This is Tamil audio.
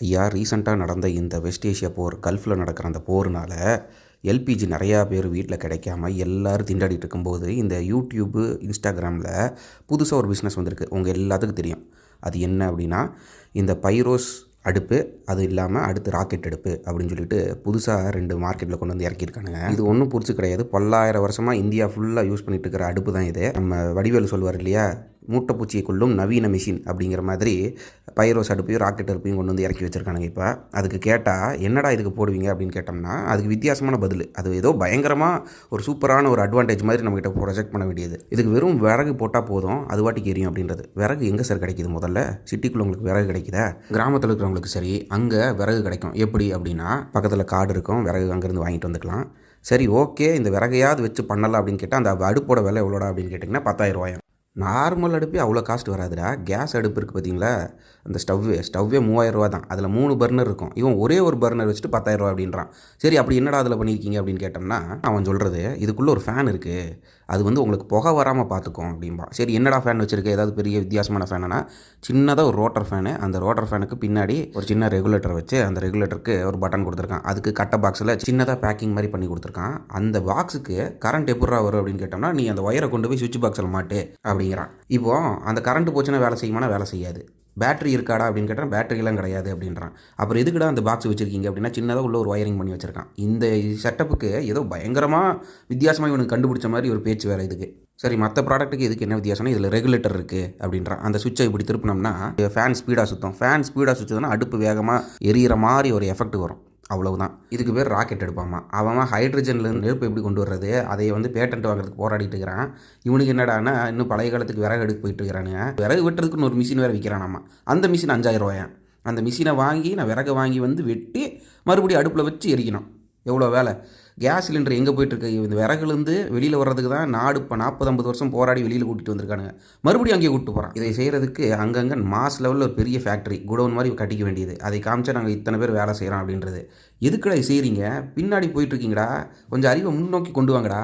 ஐயா, ரீசெண்டாக நடந்த இந்த வெஸ்ட் ஏஷியா போர், கல்ஃபில் நடக்கிற அந்த போர்னால எல்பிஜி நிறையா பேர் வீட்டில் கிடைக்காம எல்லோரும் திண்டாடிட்டு இருக்கும்போது, இந்த யூடியூப்பு, இன்ஸ்டாகிராமில் புதுசாக ஒரு பிஸ்னஸ் வந்திருக்கு. உங்கள் எல்லாத்துக்கும் தெரியும். அது என்ன அப்படின்னா, இந்த பைரோஸ் அடுப்பு, அது இல்லாமல் அடுத்து ராக்கெட் அடுப்பு அப்படின்னு சொல்லிட்டு புதுசாக 2 மார்க்கெட்டில் கொண்டு வந்து இறக்கியிருக்கானுங்க. இது ஒன்றும் புதுசு கிடையாது. பல்லாயிரம் வருஷமாக இந்தியா ஃபுல்லாக யூஸ் பண்ணிட்டு இருக்கிற அடுப்பு தான் இது. நம்ம வடிவேலு சொல்லுவார் இல்லையா, மூட்டைப்பூச்சியை கொள்ளும் நவீன மிஷின் அப்படிங்கிற மாதிரி பைரோஸ் அடுப்பையும் ராக்கெட் அடுப்பையும் கொண்டு வந்து இறக்கி வச்சுருக்கானுங்க. இப்போ அதுக்கு கேட்டால் என்னடா இதுக்கு போடுவீங்க அப்படின்னு கேட்டோம்னா, அதுக்கு வித்தியாசமான பதில். அது ஏதோ பயங்கரமாக ஒரு சூப்பரான ஒரு அட்வான்டேஜ் மாதிரி நம்மகிட்ட ப்ரொஜெக்ட் பண்ண வேண்டியது. இதுக்கு வெறும் விறகு போட்டால் போதும், அது வாட்டிக்கு எரியும் அப்படின்றது. விறகு எங்கே சார் கிடைக்கிது? முதல்ல சிட்டிக்குள்ளே உங்களுக்கு விறகு கிடைக்குதா? கிராமத்தில் இருக்கிறவங்களுக்கு சரி, அங்கே விறகு கிடைக்கும். எப்படி அப்படின்னா, பக்கத்தில் காடு இருக்கும், விறகு அங்கேருந்து வாங்கிட்டு வந்துக்கலாம். சரி, ஓகே, இந்த விறகையாவது வச்சு பண்ணலாம் அப்படின்னு கேட்டால் அந்த அடுப்போட விலை எவ்வளோடா அப்படின்னு கேட்டிங்கன்னா 10,000 ரூபாயும். நார்மல் அடுப்பே அவ்வளோ காஸ்ட் வராதுடா. கேஸ் அடுப்பு இருக்குது பார்த்தீங்களா, அந்த ஸ்டவ்வே 3000 ரூபா தான். அதில் 3 பர்னர் இருக்கும். இவன் ஒரே ஒரு பர்னர் வச்சுட்டு 10,000 ரூபா அப்படின்றான். சரி, அப்படி என்னடா அதில் பண்ணியிருக்கீங்க அப்படின்னு கேட்டோம்னா, அவன் சொல்கிறது, இதுக்குள்ளே ஒரு ஃபேன் இருக்குது, அது வந்து உங்களுக்கு புகை வராமல் பார்த்துக்கும் அப்படின்பா. சரி, என்னடா ஃபேன் வச்சுருக்கு? ஏதாவது பெரிய வித்தியாசமான ஃபேனா? சின்னதாக ஒரு ரோட்டர் ஃபேனு. அந்த ரோட்டர் ஃபேனுக்கு பின்னாடி ஒரு சின்ன ரெகுலேட்டர் வச்சு, அந்த ரெகுலேட்டருக்கு ஒரு பட்டன் கொடுத்துருக்கான். அதுக்கு கட்ட பாக்ஸில் சின்னதாக பேக்கிங் மாதிரி பண்ணி கொடுத்துருக்கான். அந்த பாக்ஸுக்கு கரண்ட் எப்படா வரும் அப்படின்னு கேட்டோம்னா, நீ அந்த ஒயரை கொண்டு போய் சுவிட்ச் பாக்ஸில் மாட்டு அப்படிங்கிறான். இப்போது அந்த கரண்ட் போச்சுன்னா வேலை செய்யுமானா வேலை செய்யாது. பேட்டரி இருக்காடா அப்படின்னு கேட்டால் பேட்டரியெலாம் கிடையாது அப்படின்றான். அப்புறம் எதுக்குடா அந்த பாக்ஸ் வச்சுருக்கீங்க அப்படின்னா, சின்னதாக உள்ள ஒரு ஒயரிங் பண்ணி வச்சுருக்கான். இந்த செட்டப்புக்கு ஏதோ பயங்கரமாக வித்தியாசமாக இவனுக்கு கண்டுபிடிச்ச மாதிரி ஒரு பேச்சு வேறு இதுக்கு. சரி, மற்ற ப்ராடக்ட்டுக்கு இதுக்கு என்ன வித்தியாசம்னா, இதில் ரெகுலேட்டர் இருக்குது அப்படின்றான். அந்த சுவிட்சை இப்படி திருப்பினோம்னா ஃபேன் ஸ்பீடாக சுற்றும். ஃபேன் ஸ்பீடாக சுற்றுதுன்னா அடுப்பு வேகமாக எரியிற மாதிரி ஒரு எஃபெக்ட் வரும். அவ்வளவுதான். இதுக்கு பேர் ராக்கெட் எடுப்பாமா. அவன் ஹைட்ரஜன்லேருந்து நெருப்பு எப்படி கொண்டு வர்றது, அதை வந்து பேட்டன்ட் வாங்குறதுக்கு போராடிட்டு இருக்கிறான். இவனுக்கு என்னடானா, இன்னும் பழைய காலத்துக்கு விறகு எடுத்து போயிட்டு இருக்கிறானுங்க. விறகு வெட்டுறதுக்குன்னு ஒரு மிஷின் வேறு விற்கிறானாமா. அந்த மிஷின் 5000 ரூபாயா. அந்த மிஷினை வாங்கி நான் விறகு வாங்கி வந்து வெட்டி மறுபடியும் அடுப்பில் வச்சு எரிக்கணும். எவ்வளோ வேலை. கேஸ் சிலிண்டர் எங்கே போயிட்டுருக்கு? இந்த விறகுலேருந்து வெளியில் வர்றதுக்கு தான் நாடு இப்போ 40-50 வருஷம் போராடி வெளியில் கூட்டிகிட்டு வந்திருக்கானுங்க. மறுபடியும் அங்கேயே கூப்பிட்டு போகிறான். இதை செய்கிறதுக்கு அங்கங்கே மாஸ் லெவலில் ஒரு பெரிய ஃபேக்ட்ரி, குடோன் மாதிரி கட்டிக்க வேண்டியது. அதை காமிச்சா நாங்கள் இத்தனை பேர் வேலை செய்கிறோம் அப்படின்றது. எதுக்குடா செய்கிறீங்க? பின்னாடி போயிட்டுருக்கீங்கடா. கொஞ்சம் அறிவை முன்னோக்கி கொண்டு வாங்கடா.